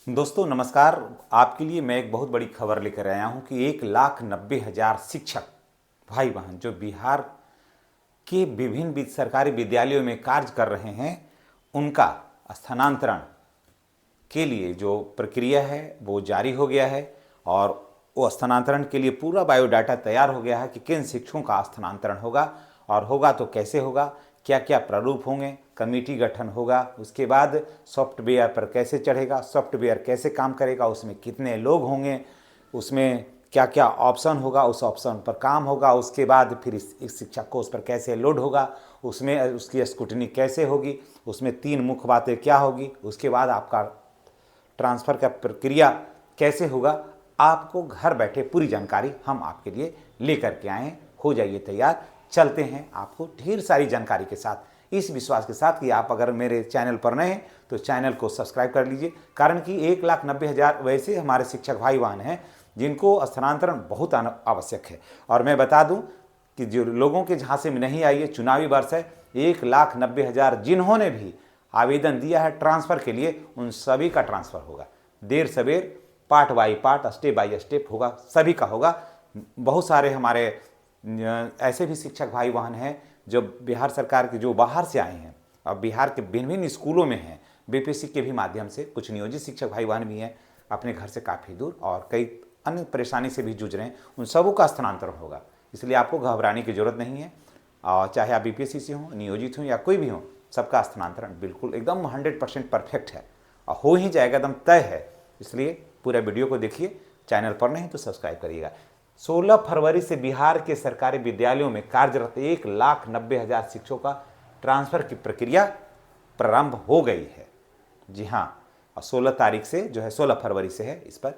दोस्तों नमस्कार। आपके लिए मैं एक बहुत बड़ी खबर लेकर आया हूं कि 1,90,000 शिक्षक भाई बहन जो बिहार के विभिन्न सरकारी विद्यालयों में कार्य कर रहे हैं, उनका स्थानांतरण के लिए जो प्रक्रिया है वो जारी हो गया है। और वो स्थानांतरण के लिए पूरा बायोडाटा तैयार हो गया है कि किन शिक्षकों का स्थानांतरण होगा और होगा तो कैसे होगा, क्या क्या प्रारूप होंगे, कमेटी गठन होगा, उसके बाद सॉफ्टवेयर पर कैसे चढ़ेगा, सॉफ्टवेयर कैसे काम करेगा, उसमें कितने लोग होंगे, उसमें क्या क्या ऑप्शन होगा, उस ऑप्शन पर काम होगा, उसके बाद फिर इस शिक्षक को उस पर कैसे लोड होगा, उसमें उसकी स्क्रूटनी कैसे होगी, उसमें 3 मुख्य बातें क्या होगी, उसके बाद आपका ट्रांसफ़र का प्रक्रिया कैसे होगा। आपको घर बैठे पूरी जानकारी हम आपके लिए लेकर के आए हैं। हो जाइए तैयार, चलते हैं आपको ढेर सारी जानकारी के साथ, इस विश्वास के साथ कि आप अगर मेरे चैनल पर नए हैं तो चैनल को सब्सक्राइब कर लीजिए। कारण कि 1,90,000 वैसे हमारे शिक्षक भाई बहन हैं जिनको स्थानांतरण बहुत आवश्यक है। और मैं बता दूं कि जो लोगों के झांसे में नहीं आई, ये चुनावी वर्ष है। 1,90,000 जिन्होंने भी आवेदन दिया है ट्रांसफ़र के लिए, उन सभी का ट्रांसफ़र होगा। देर सवेर, part by part, step by step होगा, सभी का होगा। बहुत सारे हमारे ऐसे भी शिक्षक भाई बहन हैं जो बिहार सरकार के जो बाहर से आए हैं और बिहार के भिन्न भिन्न स्कूलों में हैं, बीपीएससी के भी माध्यम से कुछ नियोजित शिक्षक भाई बहन भी हैं अपने घर से काफ़ी दूर और कई अन्य परेशानी से भी जूझ रहे हैं, उन सबों का स्थानांतरण होगा। इसलिए आपको घबराने की ज़रूरत नहीं है। और चाहे आप बीपीएससी से हों, नियोजित हों या कोई भी हो, सबका स्थानांतरण बिल्कुल एकदम 100% परफेक्ट है और हो ही जाएगा, एकदम तय है। इसलिए पूरा वीडियो को देखिए, चैनल पर नहीं तो सब्सक्राइब करिएगा। 16 फरवरी से बिहार के सरकारी विद्यालयों में कार्यरत 1,90,000 शिक्षकों का ट्रांसफ़र की प्रक्रिया प्रारंभ हो गई है। जी हाँ, और 16 तारीख से जो है, 16 फरवरी से है, इस पर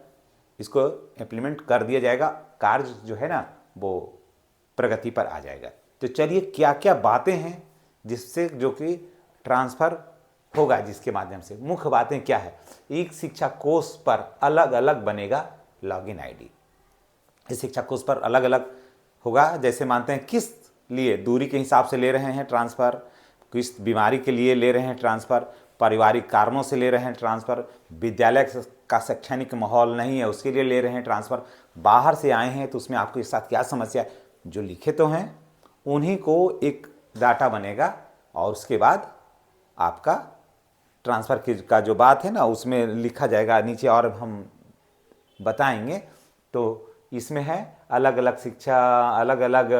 इसको इम्प्लीमेंट कर दिया जाएगा। कार्य जो है ना वो प्रगति पर आ जाएगा। तो चलिए क्या क्या बातें हैं जिससे जो कि ट्रांसफ़र होगा, जिसके माध्यम से मुख्य बातें क्या है। एक शिक्षा कोष पर अलग अलग बनेगा लॉगिन आईडी। इस शिक्षा कोष पर अलग अलग होगा, जैसे मानते हैं किस लिए, दूरी के हिसाब से ले रहे हैं ट्रांसफ़र, किस बीमारी के लिए ले रहे हैं ट्रांसफ़र, पारिवारिक कारणों से ले रहे हैं ट्रांसफ़र, विद्यालय का शैक्षणिक माहौल नहीं है उसके लिए ले रहे हैं ट्रांसफ़र, बाहर से आए हैं तो उसमें आपके साथ क्या समस्या है, जो लिखे तो हैं उन्हीं को एक डाटा बनेगा। और उसके बाद आपका ट्रांसफ़र का जो बात है ना उसमें लिखा जाएगा नीचे, और हम बताएंगे। तो इसमें है अलग अलग शिक्षा, अलग अलग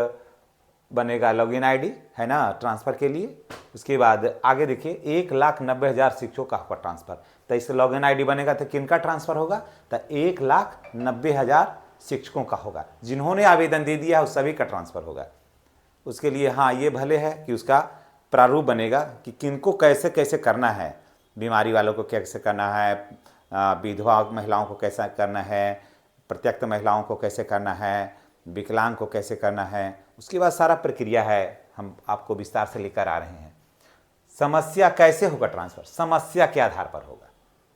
बनेगा लॉगिन आईडी, है ना, ट्रांसफ़र के लिए। उसके बाद आगे देखिए, 1,90,000 शिक्षकों का आपका ट्रांसफ़र, तो इससे लॉगिन आईडी बनेगा तो किन का ट्रांसफ़र होगा, तो 1,90,000 शिक्षकों का होगा। जिन्होंने आवेदन दे दिया है उस सभी का ट्रांसफ़र होगा। उसके लिए हाँ ये भले है कि उसका प्रारूप बनेगा कि किनको कैसे कैसे करना है, बीमारी वालों को कैसे करना है, विधवा महिलाओं को कैसा करना है, प्रत्यक्त महिलाओं को कैसे करना है, विकलांग को कैसे करना है। उसके बाद सारा प्रक्रिया है, हम आपको विस्तार से लेकर आ रहे हैं। समस्या कैसे होगा ट्रांसफ़र, समस्या के आधार पर होगा।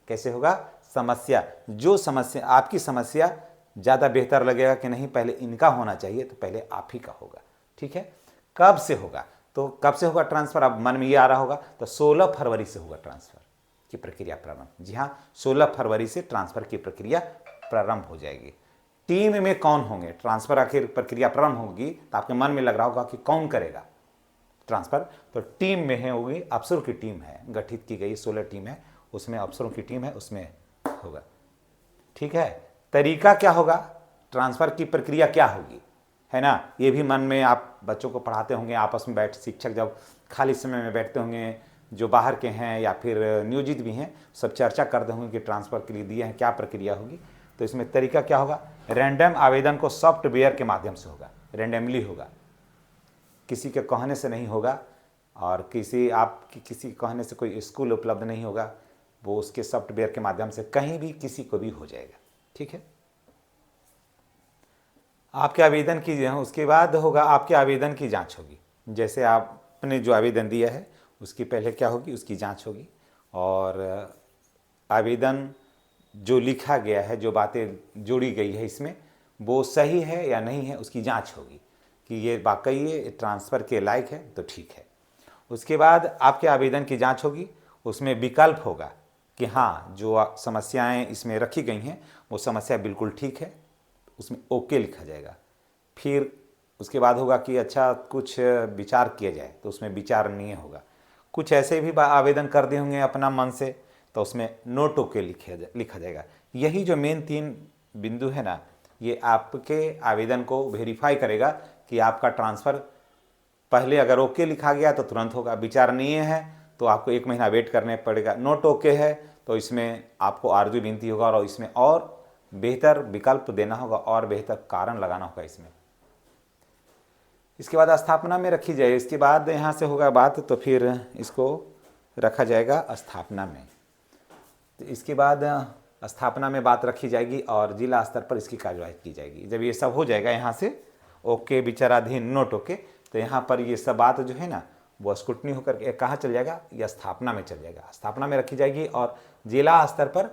कैसे होगा, समस्या, जो समस्या आपकी समस्या ज़्यादा बेहतर लगेगा कि नहीं पहले इनका होना चाहिए, तो पहले आप ही का होगा। ठीक है, कब से होगा, तो कब से होगा ट्रांसफ़र, अब मन में ये आ रहा होगा, तो 16 फरवरी से होगा ट्रांसफ़र की प्रक्रिया प्रारंभ। जी हाँ, 16 फरवरी से ट्रांसफ़र की प्रक्रिया प्रारंभ हो जाएगी। टीम में कौन होंगे, ट्रांसफ़र आखिर प्रक्रिया प्रारंभ होगी तो आपके मन में लग रहा होगा कि कौन करेगा ट्रांसफ़र, तो टीम में है होगी, अफसरों की टीम है गठित की गई, 16 टीम है, उसमें अफसरों की टीम है, उसमें होगा। ठीक है, तरीका क्या होगा, ट्रांसफ़र की प्रक्रिया क्या होगी, है ना, ये भी मन में आप बच्चों को पढ़ाते होंगे, आपस में बैठ शिक्षक जब खाली समय में बैठते होंगे, जो बाहर के हैं या फिर नियोजित भी हैं, सब चर्चा करते होंगे कि ट्रांसफ़र के लिए दिए हैं, क्या प्रक्रिया होगी। तो इसमें तरीका क्या होगा, रैंडम आवेदन को सॉफ्टवेयर के माध्यम से होगा, रैंडमली होगा, किसी के कहने से नहीं होगा, और किसी कहने से कोई स्कूल उपलब्ध नहीं होगा, वो उसके सॉफ्टवेयर के माध्यम से कहीं भी किसी को भी हो जाएगा। ठीक है, आपके आवेदन की, उसके बाद होगा आपके आवेदन की जांच होगी। जैसे आपने जो आवेदन दिया है उसकी पहले क्या होगी, उसकी जांच होगी, और आवेदन जो लिखा गया है, जो बातें जोड़ी गई है इसमें, वो सही है या नहीं है, उसकी जांच होगी कि ये वाकई ये ट्रांसफ़र के लायक है तो ठीक है। उसके बाद आपके आवेदन की जांच होगी, उसमें विकल्प होगा कि हाँ जो समस्याएं इसमें रखी गई हैं वो समस्या बिल्कुल ठीक है, उसमें ओके लिखा जाएगा। फिर उसके बाद होगा कि अच्छा कुछ विचार किया जाए, तो उसमें विचारणीय होगा। कुछ ऐसे भी आवेदन कर दिए होंगे अपना मन से, तो उसमें नोट ओके लिखा जाएगा। यही जो मेन 3 बिंदु है ना, ये आपके आवेदन को वेरीफाई करेगा कि आपका ट्रांसफ़र पहले अगर ओके लिखा गया तो तुरंत होगा, विचारणीय है तो आपको 1 महीना वेट करने पड़ेगा, नोट ओके है तो इसमें आपको आरजू विनती होगा और इसमें और बेहतर विकल्प देना होगा और बेहतर कारण लगाना होगा इसमें। इसके बाद स्थापना में रखी जाए, इसके बाद यहाँ से होगा बात तो फिर इसको रखा जाएगा स्थापना में। तो इसके बाद स्थापना में बात रखी जाएगी और जिला स्तर पर इसकी कार्यवाही की जाएगी। जब ये सब हो जाएगा यहाँ से ओके विचाराधीन नोट ओके, तो यहाँ पर ये सब बात जो है ना वो स्क्रूटनी होकर कहाँ चल जाएगा, या स्थापना में चल जाएगा। स्थापना में रखी जाएगी और जिला स्तर पर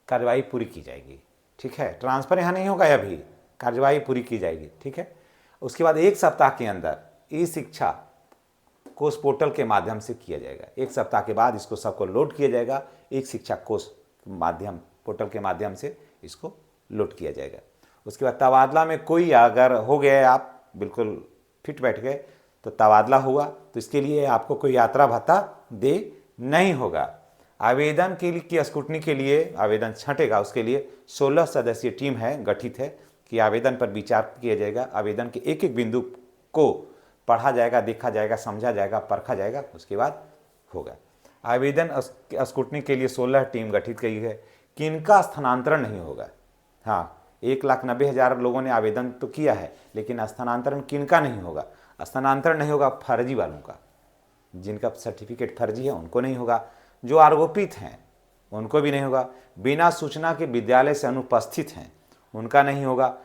कार्यवाही पूरी की जाएगी। ठीक है, ट्रांसफ़र यहाँ नहीं होगा, अभी कार्यवाही पूरी की जाएगी। ठीक है, उसके बाद 1 सप्ताह के अंदर ई शिक्षा कोष पोर्टल के माध्यम से किया जाएगा। 1 सप्ताह के बाद इसको सबको लोड किया जाएगा, एक शिक्षा कोष माध्यम पोर्टल के माध्यम से इसको लोड किया जाएगा। उसके बाद तबादला में कोई अगर हो गए, आप बिल्कुल फिट बैठ गए तो तबादला हुआ, तो इसके लिए आपको कोई यात्रा भत्ता दे नहीं होगा। आवेदन के लिए की स्क्रूटनी के लिए आवेदन छंटेगा, उसके लिए 16 सदस्यीय टीम है गठित है कि आवेदन पर विचार किया जाएगा। आवेदन के एक एक बिंदु को पढ़ा जाएगा, देखा जाएगा, समझा जाएगा, परखा जाएगा, उसके बाद होगा। आवेदन स्क्रूटनी के लिए 16 टीम गठित की है, किनका स्थानांतरण नहीं होगा। हाँ, 1,90,000 लोगों ने आवेदन तो किया है, लेकिन स्थानांतरण किनका नहीं होगा। स्थानांतरण नहीं होगा फर्जी वालों का, जिनका सर्टिफिकेट फर्जी है उनको नहीं होगा, जो आरोपित हैं उनको भी नहीं होगा, बिना सूचना के विद्यालय से अनुपस्थित हैं उनका नहीं होगा,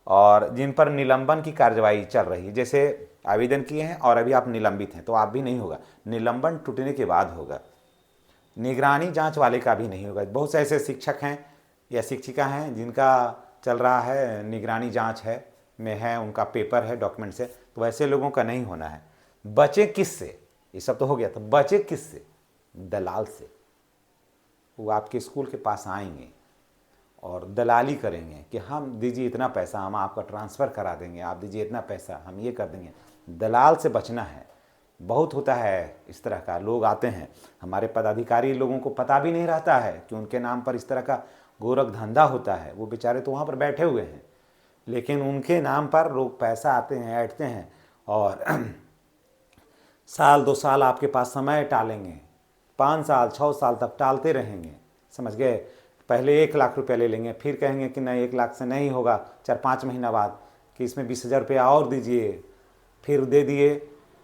और जिन पर निलंबन की कार्यवाही चल रही है, जैसे आवेदन किए हैं और अभी आप निलंबित हैं तो आप भी नहीं होगा, निलंबन टूटने के बाद होगा। निगरानी जांच वाले का भी नहीं होगा। बहुत से ऐसे शिक्षक हैं या शिक्षिका हैं जिनका चल रहा है निगरानी जांच है में है, उनका पेपर है, डॉक्यूमेंट्स है, तो वैसे लोगों का नहीं होना है। बचे किस से, ये सब तो हो गया, तो बचे किस से, दलाल से। वो आपके स्कूल के पास आएंगे और दलाली करेंगे कि हम दीजिए इतना पैसा, हम आपका ट्रांसफ़र करा देंगे, आप दीजिए इतना पैसा, हम ये कर देंगे। दलाल से बचना है। बहुत होता है इस तरह का, लोग आते हैं, हमारे पदाधिकारी लोगों को पता भी नहीं रहता है कि उनके नाम पर इस तरह का गोरख धंधा होता है। वो बेचारे तो वहाँ पर बैठे हुए हैं, लेकिन उनके नाम पर लोग पैसा आते हैं, ऐंठते हैं और साल 2 साल आपके पास समय टालेंगे, 5 साल 6 साल तक टालते रहेंगे, समझ गए। पहले 1 लाख रुपया ले लेंगे, फिर कहेंगे कि नहीं 1 लाख से नहीं होगा, 4-5 महीना बाद कि इसमें 20,000 रुपया और दीजिए, फिर दे दिए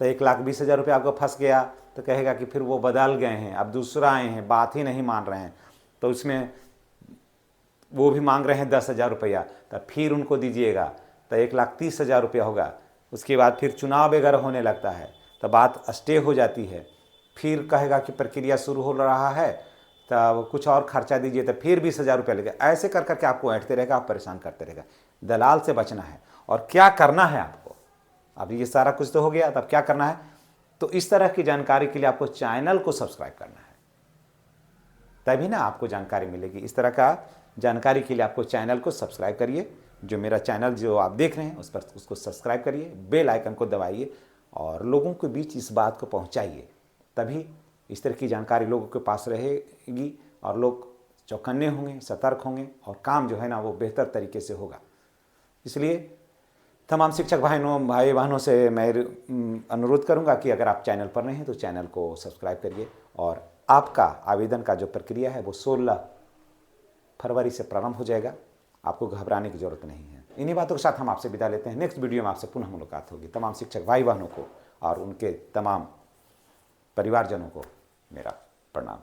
तो 1,20,000 रुपया आपको फंस गया, तो कहेगा कि फिर वो बदल गए हैं, अब दूसरा आए हैं, बात ही नहीं मान रहे हैं, तो उसमें वो भी मांग रहे हैं 10,000 रुपया, तो फिर उनको दीजिएगा तो 1,30,000 रुपया होगा। उसके बाद फिर चुनाव वगैरह होने लगता है तो बात स्टे हो जाती है, फिर कहेगा कि प्रक्रिया शुरू हो रहा है तब कुछ और खर्चा दीजिए, तो फिर 20,000 रुपया लेगा। ऐसे कर करके आपको ऐंठते रहेगा, आप परेशान करते रहेगा। दलाल से बचना है। और क्या करना है आपको, अब ये सारा कुछ तो हो गया, तब क्या करना है, तो इस तरह की जानकारी के लिए आपको चैनल को सब्सक्राइब करना है, तभी ना आपको जानकारी मिलेगी। इस तरह का जानकारी के लिए आपको चैनल को सब्सक्राइब करिए, जो मेरा चैनल जो आप देख रहे हैं उस पर उसको सब्सक्राइब करिए, बेल आइकन को दबाइए और लोगों के बीच इस बात को पहुंचाइए, तभी इस तरह की जानकारी लोगों के पास रहेगी और लोग चौकन्ने होंगे, सतर्क होंगे और काम जो है ना वो बेहतर तरीके से होगा। इसलिए तमाम शिक्षक भाई बहनों से मैं अनुरोध करूंगा कि अगर आप चैनल पर नहीं हैं तो चैनल को सब्सक्राइब करिए, और आपका आवेदन का जो प्रक्रिया है वो 16 फरवरी से प्रारंभ हो जाएगा, आपको घबराने की ज़रूरत नहीं है। इन्हीं बातों के साथ हम आपसे विदा लेते हैं। नेक्स्ट वीडियो में आपसे पुनः मुलाकात होगी। तमाम शिक्षक भाई बहनों को और उनके तमाम परिवारजनों को मेरा प्रणाम।